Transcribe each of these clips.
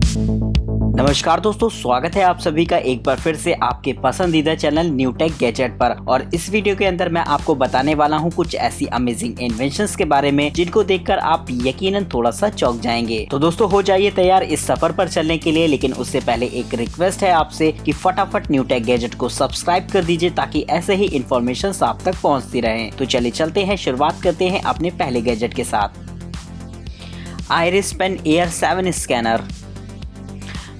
नमस्कार दोस्तों, स्वागत है आप सभी का एक बार फिर से आपके पसंदीदा चैनल न्यू टेक गैजेट पर। और इस वीडियो के अंदर मैं आपको बताने वाला हूं कुछ ऐसी अमेजिंग इन्वेंशंस के बारे में जिनको देखकर आप यकीनन थोड़ा सा चौंक जाएंगे। तो दोस्तों हो जाइए तैयार इस सफर पर चलने के लिए, लेकिन उससे पहले एक रिक्वेस्ट है आपसे कि फटाफट न्यू टेक गैजेट को सब्सक्राइब कर दीजिए ताकि ऐसे ही इन्फॉर्मेशन आप तक पहुँचती रहे। तो चलिए चलते हैं, शुरुआत करते हैं अपने पहले गैजेट के साथ, आइरिस पेन एयर 7 स्कैनर।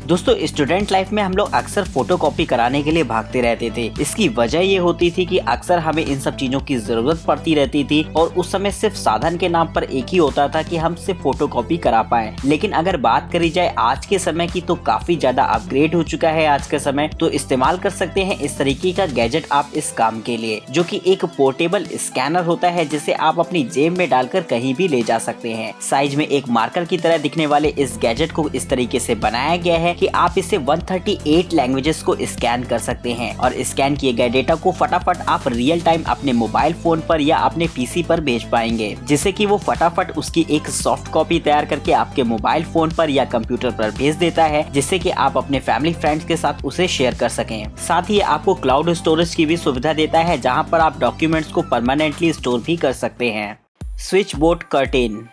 दोस्तों स्टूडेंट लाइफ में हम लोग अक्सर फोटोकॉपी कराने के लिए भागते रहते थे। इसकी वजह ये होती थी कि अक्सर हमें इन सब चीजों की जरूरत पड़ती रहती थी और उस समय सिर्फ साधन के नाम पर एक ही होता था कि हम सिर्फ फोटोकॉपी करा पाए। लेकिन अगर बात करी जाए आज के समय की तो काफी ज्यादा अपग्रेड हो चुका है आज के समय। तो इस्तेमाल कर सकते हैं इस तरीके का गैजेट आप इस काम के लिए, जो कि एक पोर्टेबल स्कैनर होता है जिसे आप अपनी जेब में डालकर कहीं भी ले जा सकते हैं। साइज में एक मार्कर की तरह दिखने वाले इस गैजेट को इस तरीके से बनाया गया है कि आप इसे 138 लैंग्वेजेस को स्कैन कर सकते हैं और स्कैन किए गए डेटा को फटाफट आप रियल टाइम अपने मोबाइल फोन पर या अपने पीसी पर भेज पाएंगे, जिससे कि वो फटाफट उसकी एक सॉफ्ट कॉपी तैयार करके आपके मोबाइल फोन पर या कंप्यूटर पर भेज देता है, जिससे कि आप अपने फैमिली फ्रेंड्स के साथ उसे शेयर कर सकें। साथ ही आपको क्लाउड स्टोरेज की भी सुविधा देता है, जहां पर आप डॉक्यूमेंट्स को परमानेंटली स्टोर भी कर सकते हैं। Switch board curtain.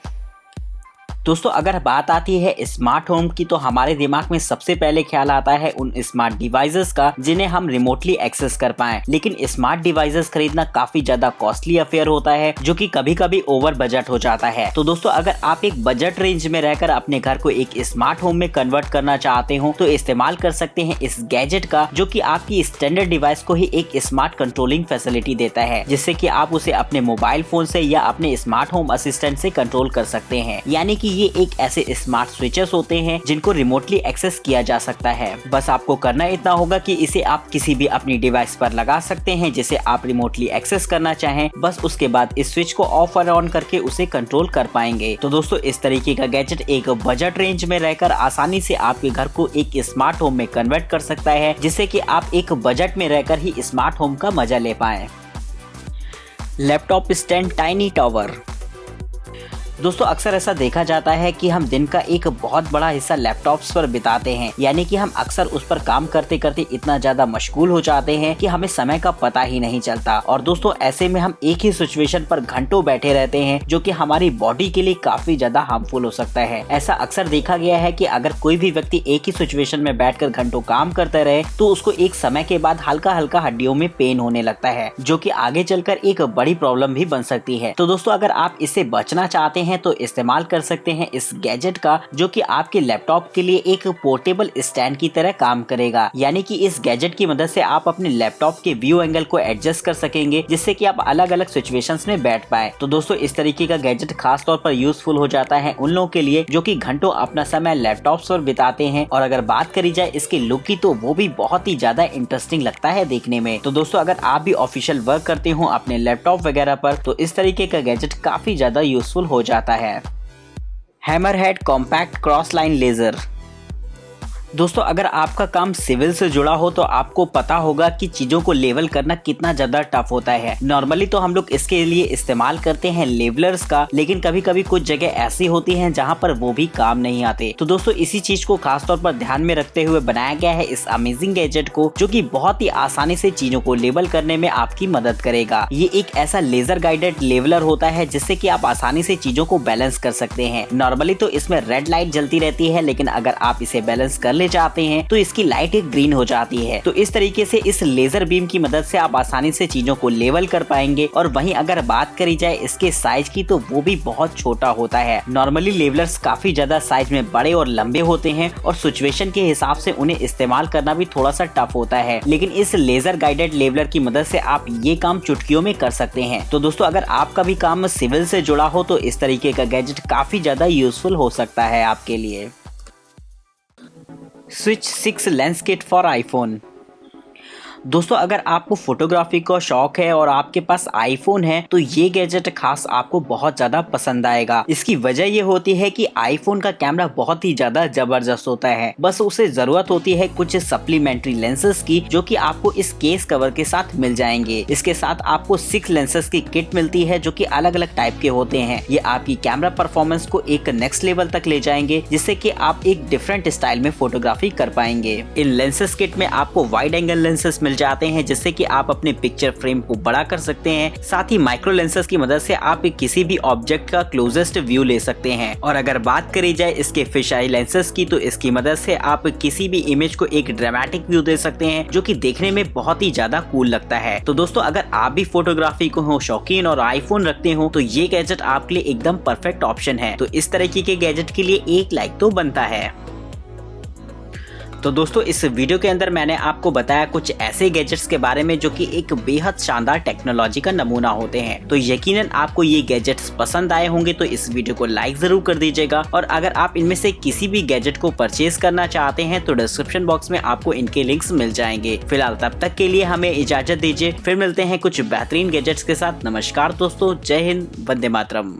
दोस्तों अगर बात आती है स्मार्ट होम की तो हमारे दिमाग में सबसे पहले ख्याल आता है उन स्मार्ट डिवाइसेस का जिन्हें हम रिमोटली एक्सेस कर पाएं। लेकिन स्मार्ट डिवाइसेस खरीदना काफी ज्यादा कॉस्टली अफेयर होता है, जो कि कभी कभी ओवर बजट हो जाता है। तो दोस्तों अगर आप एक बजट रेंज में रहकर अपने घर को एक स्मार्ट होम में कन्वर्ट करना चाहते हो तो इस्तेमाल कर सकते हैं इस गैजेट का, जो कि आपकी स्टैंडर्ड डिवाइस को ही एक स्मार्ट कंट्रोलिंग फैसिलिटी देता है, जिससे कि आप उसे अपने मोबाइल फोन से या अपने स्मार्ट होम असिस्टेंट से कंट्रोल कर सकते हैं। यानी कि ये एक ऐसे स्मार्ट स्विचेस होते हैं जिनको रिमोटली एक्सेस किया जा सकता है। बस आपको करना इतना होगा कि इसे आप किसी भी अपनी डिवाइस पर लगा सकते हैं जिसे आप रिमोटली एक्सेस करना चाहें। बस उसके बाद इस स्विच को ऑफ और ऑन करके उसे कंट्रोल कर पाएंगे। तो दोस्तों इस तरीके का गैजेट एक बजट रेंज में रहकर आसानी से आपके घर को एक स्मार्ट होम में कन्वर्ट कर सकता है, जिससे कि आप एक बजट में रहकर ही स्मार्ट होम का मजा ले पाएं। Laptop stand tiny tower. दोस्तों अक्सर ऐसा देखा जाता है कि हम दिन का एक बहुत बड़ा हिस्सा लैपटॉप्स पर बिताते हैं, यानी कि हम अक्सर उस पर काम करते करते इतना ज्यादा मशगूल हो जाते हैं कि हमें समय का पता ही नहीं चलता। और दोस्तों ऐसे में हम एक ही सिचुएशन पर घंटों बैठे रहते हैं, जो कि हमारी बॉडी के लिए काफी ज्यादा हार्मफुल हो सकता है। ऐसा अक्सर देखा गया है कि अगर कोई भी व्यक्ति एक ही सिचुएशन में बैठकर घंटों काम करता रहे तो उसको एक समय के बाद हल्का हल्का हड्डियों में पेन होने लगता है, जो कि आगे चलकर एक बड़ी प्रॉब्लम भी बन सकती है। तो दोस्तों अगर आप इससे बचना चाहते हैं तो इस्तेमाल कर सकते हैं इस गैजेट का, जो कि आपके लैपटॉप के लिए एक पोर्टेबल स्टैंड की तरह काम करेगा। यानी कि इस गैजेट की मदद से आप अपने लैपटॉप के व्यू एंगल को एडजस्ट कर सकेंगे, जिससे कि आप अलग अलग सिचुएशंस में बैठ पाए। तो दोस्तों इस तरीके का गैजेट खास तौर पर यूजफुल हो जाता है उन लोगों के लिए जो कि घंटों अपना समय लैपटॉप पर बिताते हैं। और अगर बात करी जाए इसके लुक की तो वो भी बहुत ही ज्यादा इंटरेस्टिंग लगता है देखने में। तो दोस्तों अगर आप भी ऑफिशियल वर्क करते हो अपने लैपटॉप वगैरह पर तो इस तरीके का गैजेट काफी ज्यादा यूजफुल हो जाता है। Hammerhead compact cross line laser. दोस्तों अगर आपका काम सिविल से जुड़ा हो तो आपको पता होगा कि चीजों को लेवल करना कितना ज्यादा टफ होता है। नॉर्मली तो हम लोग इसके लिए इस्तेमाल करते हैं लेवलर्स का, लेकिन कभी कभी कुछ जगह ऐसी होती हैं जहां पर वो भी काम नहीं आते। तो दोस्तों इसी चीज को खास तौर पर ध्यान में रखते हुए बनाया गया है इस अमेजिंग गैजेट को, जो कि बहुत ही आसानी से चीजों को लेवल करने में आपकी मदद करेगा। ये एक ऐसा लेजर गाइडेड लेवलर होता है जिससे कि आप आसानी से चीजों को बैलेंस कर सकते हैं। नॉर्मली तो इसमें रेड लाइट जलती रहती है, लेकिन अगर आप इसे बैलेंस कर चाहते हैं तो इसकी लाइट एक ग्रीन हो जाती है। तो इस तरीके से इस लेजर बीम की मदद से आप आसानी से चीजों को लेवल कर पाएंगे। और वहीं अगर बात करी जाए इसके साइज की तो वो भी बहुत छोटा होता है। नॉर्मली लेवलर्स काफी ज्यादा साइज में बड़े और लंबे होते हैं और सिचुएशन के हिसाब से उन्हें इस्तेमाल करना भी थोड़ा सा टफ होता है, लेकिन इस लेजर गाइडेड लेवलर की मदद से आप ये काम चुटकियों में कर सकते हैं। तो दोस्तों अगर आपका भी काम सिविल से जुड़ा हो तो इस तरीके का गैजेट काफी ज्यादा यूजफुल हो सकता है आपके लिए। Switch 6 lens kit for iPhone. दोस्तों अगर आपको फोटोग्राफी का शौक है और आपके पास आईफोन है तो ये गैजेट खास आपको बहुत ज्यादा पसंद आएगा। इसकी वजह ये होती है कि आईफोन का कैमरा बहुत ही ज्यादा जबरदस्त होता है, बस उसे जरूरत होती है कुछ सप्लीमेंट्री लेंसेज की जो कि आपको इस केस कवर के साथ मिल जाएंगे। इसके साथ आपको 6 लेंसेज की किट मिलती है जो कि अलग अलग टाइप के होते हैं। ये आपकी कैमरा परफॉर्मेंस को एक नेक्स्ट लेवल तक ले जाएंगे जिससे कि आप एक डिफरेंट स्टाइल में फोटोग्राफी कर पाएंगे। इन लेंसेज किट में आपको वाइड एंगल लेंसेज मिल जाते हैं जिससे कि आप अपने पिक्चर फ्रेम को बड़ा कर सकते हैं। साथ ही माइक्रो लेंसेज की मदद से आप किसी भी ऑब्जेक्ट का क्लोजेस्ट व्यू ले सकते हैं। और अगर बात करी जाए इसके फिश आई लेंसेज की तो इसकी मदद से आप किसी भी इमेज को एक ड्रामेटिक व्यू दे सकते हैं जो कि देखने में बहुत ही ज्यादा कूल लगता है। तो दोस्तों अगर आप भी फोटोग्राफी को हो शौकीन और आईफोन रखते हो तो ये गैजेट आपके लिए एकदम परफेक्ट ऑप्शन है। तो इस तरीके के गैजेट के लिए एक लाइक तो बनता है। तो दोस्तों इस वीडियो के अंदर मैंने आपको बताया कुछ ऐसे गैजेट्स के बारे में जो कि एक बेहद शानदार टेक्नोलॉजी का नमूना होते हैं। तो यकीनन आपको ये गैजेट्स पसंद आए होंगे तो इस वीडियो को लाइक जरूर कर दीजिएगा। और अगर आप इनमें से किसी भी गैजेट को परचेज करना चाहते हैं तो डिस्क्रिप्शन बॉक्स में आपको इनके लिंक्स मिल जाएंगे। फिलहाल तब तक के लिए हमें इजाजत दीजिए, फिर मिलते हैं कुछ बेहतरीन गैजेट्स के साथ। नमस्कार दोस्तों, जय हिंद, वंदे मातरम।